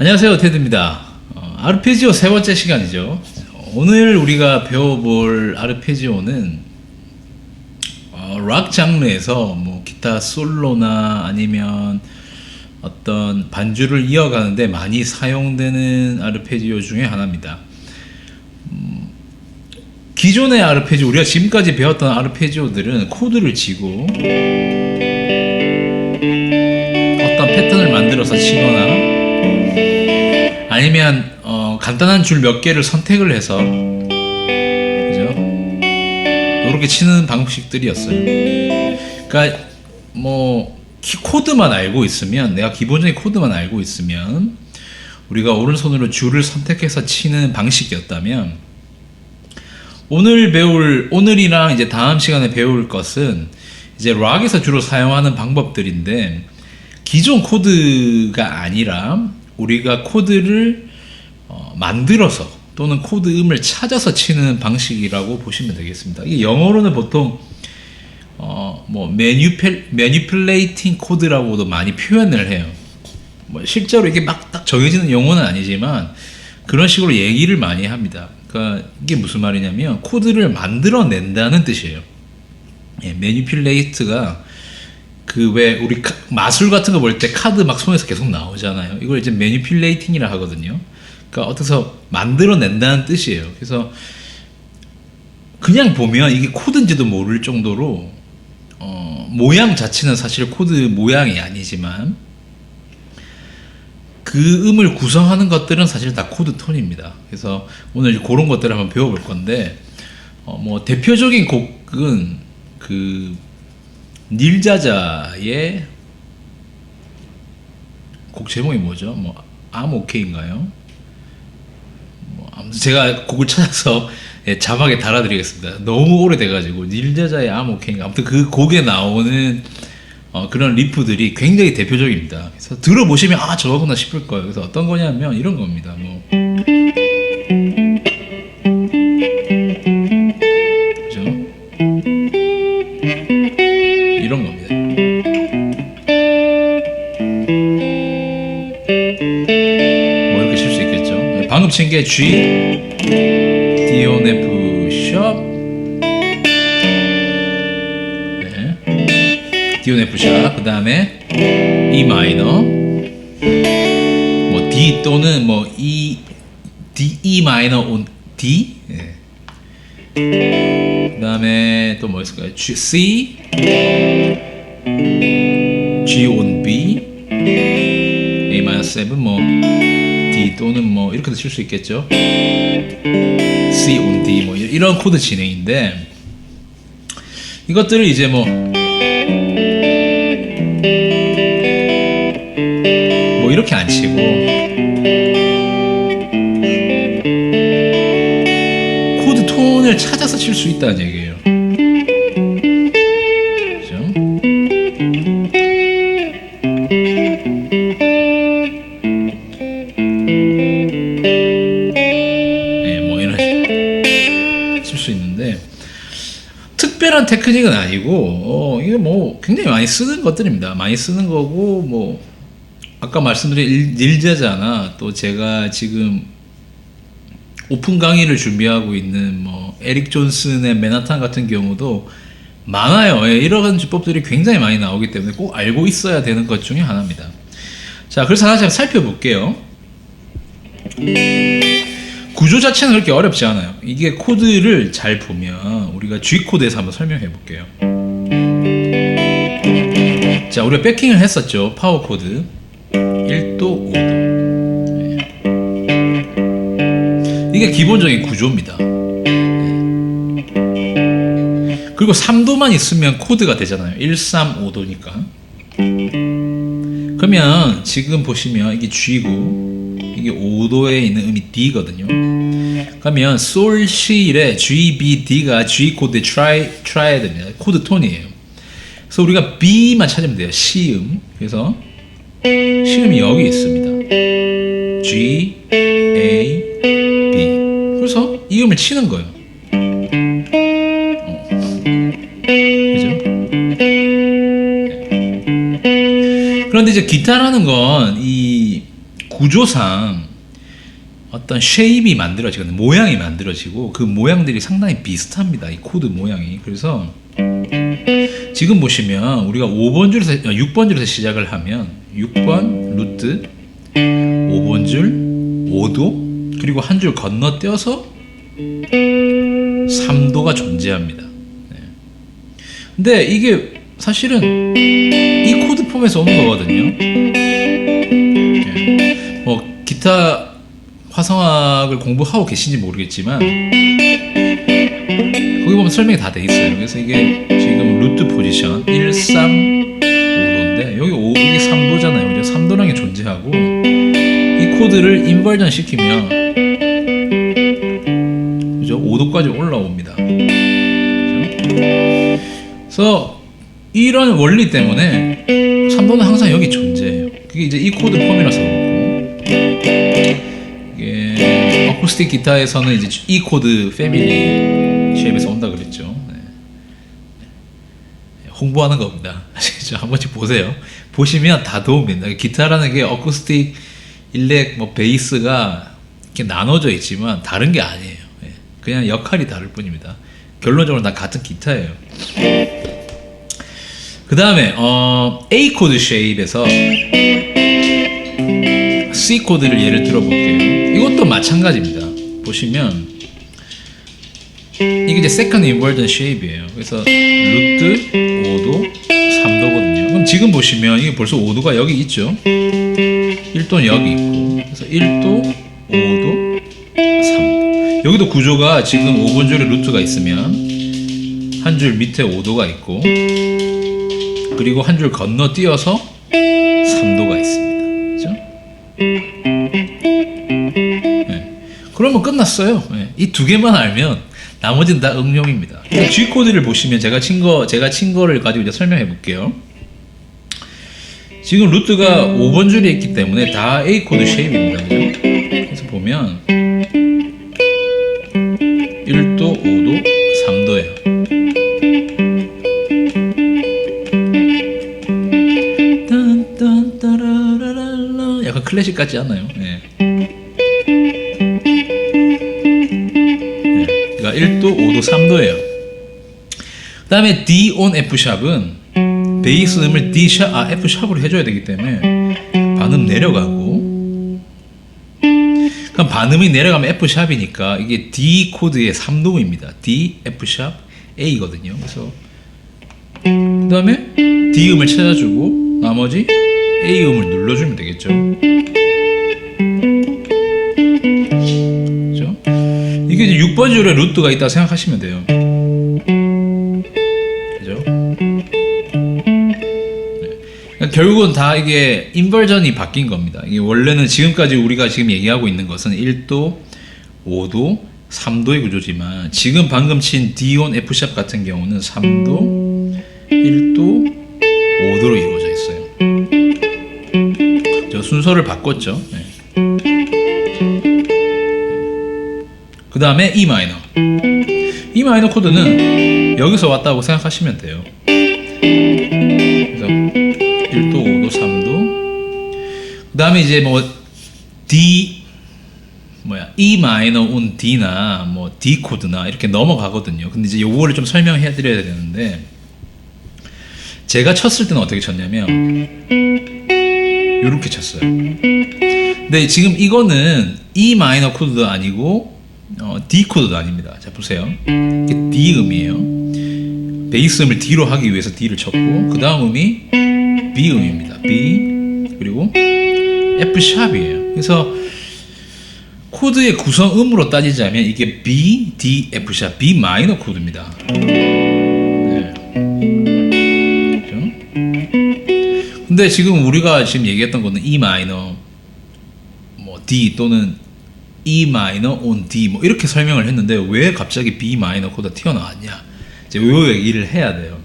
안녕하세요, 테드입니다. 아르페지오 세 번째 시간이죠. 오늘 우리가 배워볼 아르페지오는 락 장르에서 뭐 기타 솔로나 아니면 어떤 반주를 이어가는데 많이 사용되는 아르페지오 중에 하나입니다. 기존의 아르페지오, 우리가 지금까지 배웠던 아르페지오들은 코드를 치고 어떤 패턴을 만들어서 치거나 아니면 간단한 줄 몇 개를 선택을 해서 그죠? 이렇게 치는 방식들이었어요. 그러니까 뭐 코드만 알고 있으면, 내가 기본적인 코드만 알고 있으면 우리가 오른손으로 줄을 선택해서 치는 방식이었다면, 오늘이랑 이제 다음 시간에 배울 것은 이제 락에서 주로 사용하는 방법들인데, 기존 코드가 아니라 우리가 코드를 만들어서 또는 코드 음을 찾아서 치는 방식이라고 보시면 되겠습니다. 이게 영어로는 보통 뭐 매니플레이팅 코드라고도 많이 표현을 해요. 뭐 실제로 이게 막 딱 정해지는 용어는 아니지만 그런 식으로 얘기를 많이 합니다. 그러니까 이게 무슨 말이냐면 코드를 만들어낸다는 뜻이에요. 예, 매니플레이트가 왜 우리 마술 같은 거 볼 때 카드 막 손에서 계속 나오잖아요. 이걸 이제 매니플레이팅이라 하거든요. 그러니까 어디서 만들어낸다는 뜻이에요. 그래서 그냥 보면 이게 코드인지도 모를 정도로 모양 자체는 사실 코드 모양이 아니지만 그 음을 구성하는 것들은 사실 다 코드 톤입니다. 그래서 오늘 그런 것들을 한번 배워볼 건데 뭐 대표적인 곡은 닐 자자의 곡 제목이 뭐죠? 뭐 I'm OK인가요? 뭐 아무튼 제가 곡을 찾아서 자막에 달아드리겠습니다. 너무 오래돼가지고 닐 자자의 I'm OK인가? 아무튼 그 곡에 나오는 그런 리프들이 굉장히 대표적입니다. 그래서 들어보시면 저거구나 싶을 거예요. 그래서 어떤 거냐면 이런 겁니다. 뭐 그죠? 이런 겁니다. 뭐 이렇게 칠 수 있겠죠. 방금 친 게 G, D, O, F, 샵, 네. D, O, F, 샵. 그 다음에 E 마이너, 뭐 D 또는 뭐 E, D, E 마이너 온 D. 네. 그 다음에 또 뭐 있을까요? G, C, G on B, A-7 뭐 D 또는 뭐 이렇게도 칠 수 있겠죠. C on D 뭐 이런 코드 진행인데, 이것들을 이제 뭐 이렇게 안 치고 코드 톤을 찾아서 칠 수 있다는 얘기예요. 그죠? 네, 뭐 이런 칠 수 있는데 특별한 테크닉은 아니고 이거 뭐 굉장히 많이 쓰는 것들입니다. 많이 쓰는 거고, 뭐 아까 말씀드린 닐자자나 또 제가 지금 오픈 강의를 준비하고 있는 뭐 에릭 존슨의 맨하탄 같은 경우도 많아요. 이런 주법들이 굉장히 많이 나오기 때문에 꼭 알고 있어야 되는 것 중에 하나입니다. 자, 그래서 하나씩 살펴볼게요. 구조 자체는 그렇게 어렵지 않아요. 이게 코드를 잘 보면 우리가 G 코드에서 한번 설명해 볼게요. 자, 우리가 백킹을 했었죠. 파워 코드 1도, 5도. 네. 이게 기본적인 구조입니다. 네. 그리고 3도만 있으면 코드가 되잖아요. 1, 3, 5도니까. 그러면 지금 보시면 이게 G고 이게 5도에 있는 음이 D거든요. 그러면 솔, 시의 G, B, D가 G 코드의 트라이드입니다. 코드 톤이에요. 그래서 우리가 B만 찾으면 돼요. C음. 그래서 시음이 여기 있습니다. G, A, B. 그래서 이 음을 치는 거예요. 그죠? 그런데 이제 기타라는 건 이 구조상 어떤 쉐입이 만들어지거든요. 모양이 만들어지고 그 모양들이 상당히 비슷합니다. 이 코드 모양이. 그래서 지금 보시면 우리가 6번 줄에서 시작을 하면 6번 루트, 5번 줄 5도, 그리고 한 줄 건너뛰어서 3도가 존재합니다. 네. 근데 이게 사실은 이 코드 폼에서 오는 거거든요. 네. 뭐 기타 화성학을 공부하고 계신지 모르겠지만 거기 보면 설명이 다 돼 있어요. 그래서 이게 지금 루트 포지션 1, 3, 5도인데 여기 3도잖아요. 그죠? 3도라는 게 존재하고 이 코드를 인버전 시키면 그죠? 5도까지 올라옵니다. 그죠? 그래서 이런 원리 때문에 3도는 항상 여기 존재해요. 그게 이제 이 코드 폼이라서 그렇고, 이게 어쿠스틱 기타에서는 이제 이 코드 패밀리 쉐입에서 온다 그랬죠. 네. 홍보하는 겁니다. 아시겠죠? 한 번씩 보세요. 보시면 다 도움이 된다. 기타라는 게 어쿠스틱, 일렉, 뭐 베이스가 이렇게 나눠져 있지만 다른 게 아니에요. 그냥 역할이 다를 뿐입니다. 결론적으로 다 같은 기타예요. 그 다음에 A 코드 쉐입에서 C 코드를 예를 들어 볼게요. 이것도 마찬가지입니다. 보시면 이게 이제 세컨드 인버전 쉐입이에요. 그래서 루트 5도 3도거든요. 그럼 지금 보시면 이게 벌써 5도가 여기 있죠. 1도는 여기 있고, 그래서 1도, 5도, 3도. 여기도 구조가 지금 5번 줄에 루트가 있으면 한 줄 밑에 5도가 있고, 그리고 한 줄 건너뛰어서 3도가 있습니다. 그죠? 네. 그러면 끝났어요. 네. 이 두 개만 알면 나머지는 다 응용입니다. G 코드를 보시면 제가 친 거를 가지고 이제 설명해 볼게요. 지금 루트가 5번 줄에 있기 때문에 다 A 코드 쉐입입니다. 그죠? 그래서 보면 1도, 5도, 3도예요. 약간 클래식 같지 않나요? 네. 네. 그러니까 1도, 5도, 3도예요. 그 다음에 D on F 샵은 베이스 음을 D 샵, F 샵으로 해줘야 되기 때문에 반음 내려가고, 그럼 반음이 내려가면 F 샵이니까 이게 D 코드의 3도입니다. D, F 샵, A거든요. 그래서 그 다음에 D 음을 찾아주고 나머지 A 음을 눌러주면 되겠죠. 그죠? 이게 이제 6번 줄에 루트가 있다고 생각하시면 돼요. 그죠? 네. 그러니까 결국은 다 이게 인버전이 바뀐 겁니다. 이게 원래는 지금까지 우리가 지금 얘기하고 있는 것은 1도, 5도, 3도의 구조지만 지금 방금 친 D on F 샵 같은 경우는 3도, 1도, 5도로 이루어져 있어요. 저 순서를 바꿨죠. 네. 그 다음에 E 마이너. E 마이너 코드는 여기서 왔다고 생각하시면 돼요. 그래서 1도, 5도, 3도. 그 다음에 이제 뭐 E 마이너 온 D나 뭐 D 코드나 이렇게 넘어가거든요. 근데 이제 요거를 좀 설명해 드려야 되는데, 제가 쳤을 때는 어떻게 쳤냐면 이렇게 쳤어요. 근데 지금 이거는 E 마이너 코드도 아니고 D 코드도 아닙니다. 자 보세요. 이게 D 음이에요. 베이스 음을 D로 하기 위해서 D를 쳤고, 그 다음 음이 B 음입니다. B, 그리고 F 샵이에요. 그래서 코드의 구성음으로 따지자면 이게 B, D, F 샵, B 마이너 코드입니다. 근데 지금 우리가 지금 얘기했던 거는 E 마이너, 뭐 D 또는 E 마이너 on D 뭐 이렇게 설명을 했는데 왜 갑자기 B 마이너 코드가 튀어나왔냐? 이제 요 얘기를 해야 돼요.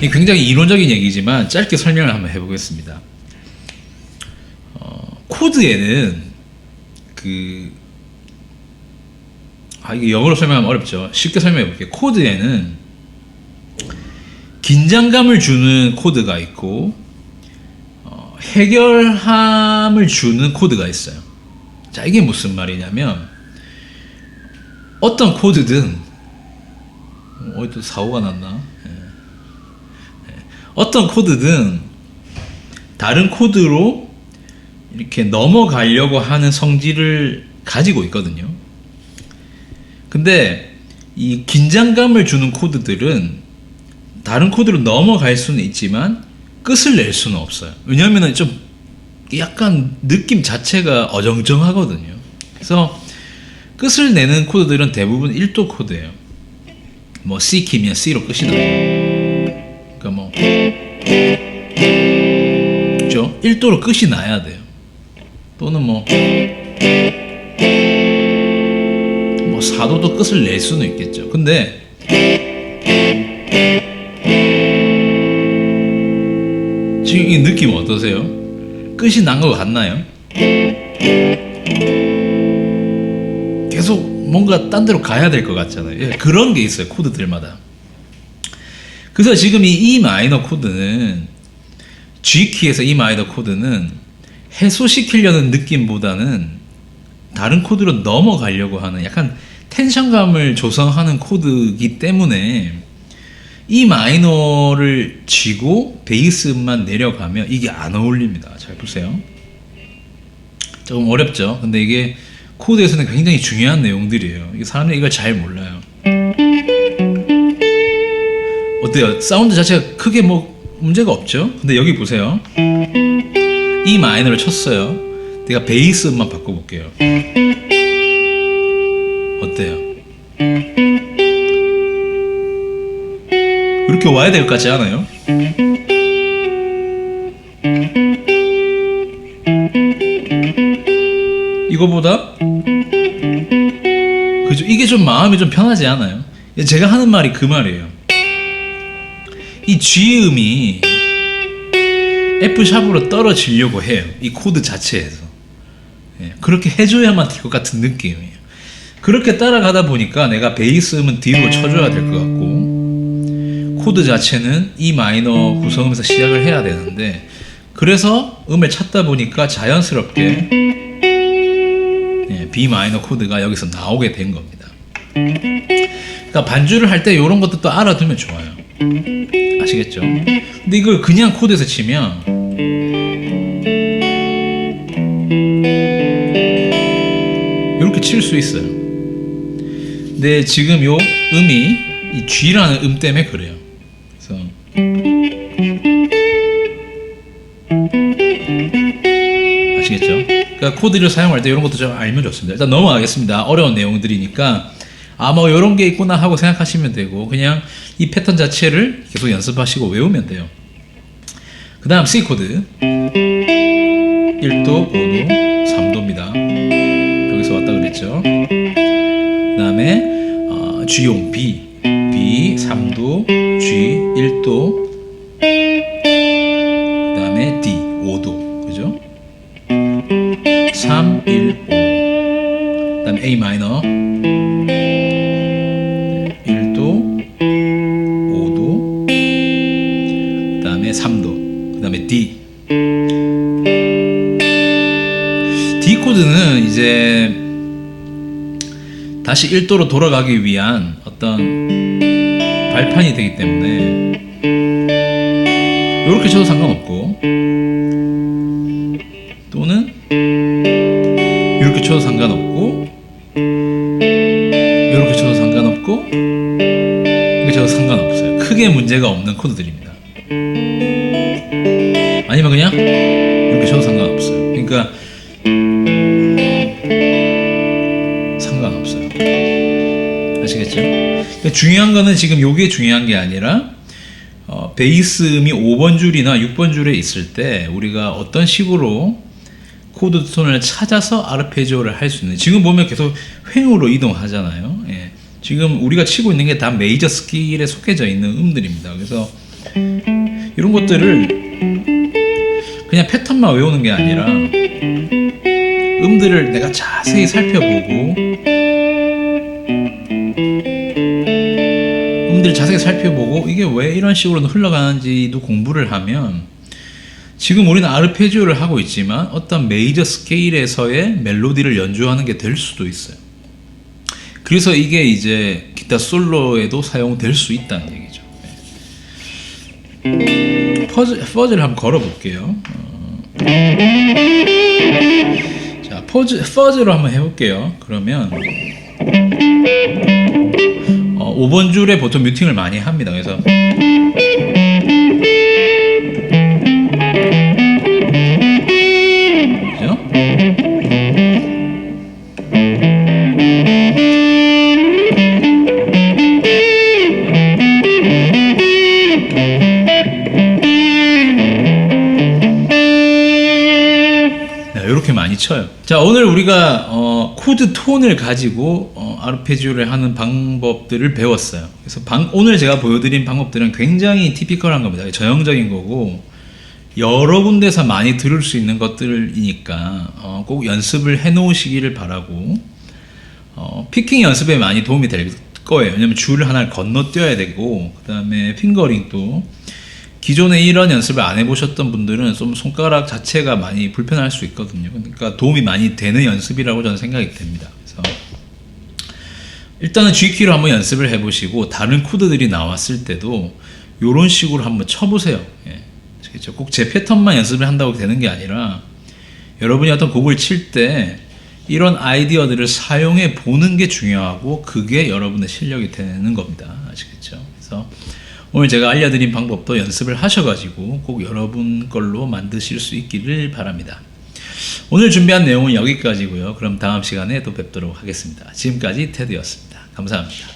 이 굉장히 이론적인 얘기지만 짧게 설명을 한번 해보겠습니다. 코드에는 이게 영어로 설명하면 어렵죠. 쉽게 설명해 볼게요. 코드에는 긴장감을 주는 코드가 있고, 해결함을 주는 코드가 있어요. 자, 이게 무슨 말이냐면 어떤 코드든 어디 사고가 났나? 어떤 코드든 다른 코드로 이렇게 넘어가려고 하는 성질을 가지고 있거든요. 근데 이 긴장감을 주는 코드들은 다른 코드로 넘어갈 수는 있지만 끝을 낼 수는 없어요. 왜냐하면 좀 약간 느낌 자체가 어정쩡하거든요. 그래서 끝을 내는 코드들은 대부분 1도 코드예요. 뭐 C 키면 C로 끝이 나요. 그러니까 뭐 그렇죠? 1도로 끝이 나야 돼요. 또는 뭐 4도도 끝을 낼 수는 있겠죠. 근데 지금 이 느낌 어떠세요? 끝이 난 것 같나요? 계속 뭔가 딴 데로 가야 될 것 같잖아요. 예, 그런 게 있어요, 코드들마다. 그래서 지금 이 E 마이너 코드는 G키에서 E 마이너 코드는 해소시키려는 느낌보다는 다른 코드로 넘어가려고 하는 약간 텐션감을 조성하는 코드이기 때문에 E 마이너를 쥐고 베이스만 내려가면 이게 안 어울립니다. 잘 보세요. 조금 어렵죠? 근데 이게 코드에서는 굉장히 중요한 내용들이에요. 사람들이 이걸 잘 몰라요. 어때요? 사운드 자체가 크게 뭐 문제가 없죠? 근데 여기 보세요. E 마이너를 쳤어요. 내가 베이스 음만 바꿔볼게요. 어때요? 이렇게 와야 될 것 같지 않아요? 이거보다 그죠? 이게 좀 마음이 좀 편하지 않아요? 제가 하는 말이 그 말이에요. 이 G음이 F샵으로 떨어지려고 해요. 이 코드 자체에서. 예, 그렇게 해줘야만 될 것 같은 느낌이에요. 그렇게 따라가다 보니까 내가 베이스 음은 뒤로 쳐줘야 될 것 같고 코드 자체는 E 마이너 구성음에서 시작을 해야 되는데 그래서 음을 찾다 보니까 자연스럽게 B 마이너 코드가 여기서 나오게 된 겁니다. 그러니까 반주를 할 때 이런 것도 또 알아두면 좋아요. 아시겠죠? 근데 이걸 그냥 코드에서 치면 이렇게 칠 수 있어요. 근데 지금 요 음이 이 G라는 음 때문에 그래요. 그래서 아시겠죠? 그러니까 코드를 사용할 때 이런 것도 좀 알면 좋습니다. 일단 넘어가겠습니다. 어려운 내용들이니까 뭐 이런 게 있구나 하고 생각하시면 되고 그냥 이 패턴 자체를 계속 연습하시고 외우면 돼요. 그 다음 C 코드 1도, 5도, 3도입니다. 여기서 왔다 그랬죠. 그 다음에 G용 B, B 3도, G 1도, 그 다음에 D 5도, 그죠? 3, 1, 5. 그 다음에 A 마이너 1도, 5도, 그 다음에 3도, 그 다음에 D. D 코드는 이제 다시 1도로 돌아가기 위한 어떤 발판이 되기 때문에 이렇게 쳐도 상관없고 또는 이렇게 쳐도 상관없고 이렇게 쳐도 상관없고 이렇게 쳐도 상관없어요. 크게 문제가 없는 코드들입니다. 아니면 그냥 이렇게 쳐도 상관없어요. 그러니까 상관없어요. 아시겠죠? 그러니까 중요한 거는 지금 요게 중요한 게 아니라 베이스 음이 5번 줄이나 6번 줄에 있을 때 우리가 어떤 식으로 코드 톤을 찾아서 아르페지오를 할 수 있는. 지금 보면 계속 횡으로 이동하잖아요. 예. 지금 우리가 치고 있는 게 다 메이저 스케일에 속해져 있는 음들입니다. 그래서 이런 것들을 그냥 패턴만 외우는 게 아니라 음들을 내가 자세히 살펴보고 이게 왜 이런 식으로 흘러가는지도 공부를 하면 지금 우리는 아르페지오를 하고 있지만 어떤 메이저 스케일에서의 멜로디를 연주하는 게 될 수도 있어요. 그래서 이게 이제 기타 솔로에도 사용될 수 있다는 얘기죠. 퍼즐을 한번 걸어볼게요. 자, 퍼즐로 한번 해볼게요. 그러면 5번 줄에 보통 뮤팅을 많이 합니다. 그래서 그죠? 이렇게 많이 쳐요. 자, 오늘 우리가 코드 톤을 가지고 아르페지오를 하는 방법들을 배웠어요. 그래서 오늘 제가 보여드린 방법들은 굉장히 티피컬한 겁니다. 전형적인 거고 여러 군데서 많이 들을 수 있는 것들이니까 꼭 연습을 해 놓으시기를 바라고, 피킹 연습에 많이 도움이 될 거예요. 왜냐면 줄을 하나를 건너뛰어야 되고, 그 다음에 핑거링도 기존에 이런 연습을 안 해보셨던 분들은 좀 손가락 자체가 많이 불편할 수 있거든요. 그러니까 도움이 많이 되는 연습이라고 저는 생각이 됩니다. 그래서 일단은 G키로 한번 연습을 해보시고 다른 코드들이 나왔을 때도 이런 식으로 한번 쳐보세요. 예. 아시겠죠? 꼭 제 패턴만 연습을 한다고 되는 게 아니라 여러분이 어떤 곡을 칠 때 이런 아이디어들을 사용해 보는 게 중요하고 그게 여러분의 실력이 되는 겁니다. 아시겠죠? 그래서 오늘 제가 알려드린 방법도 연습을 하셔가지고 꼭 여러분 걸로 만드실 수 있기를 바랍니다. 오늘 준비한 내용은 여기까지고요. 그럼 다음 시간에 또 뵙도록 하겠습니다. 지금까지 테드였습니다. 감사합니다.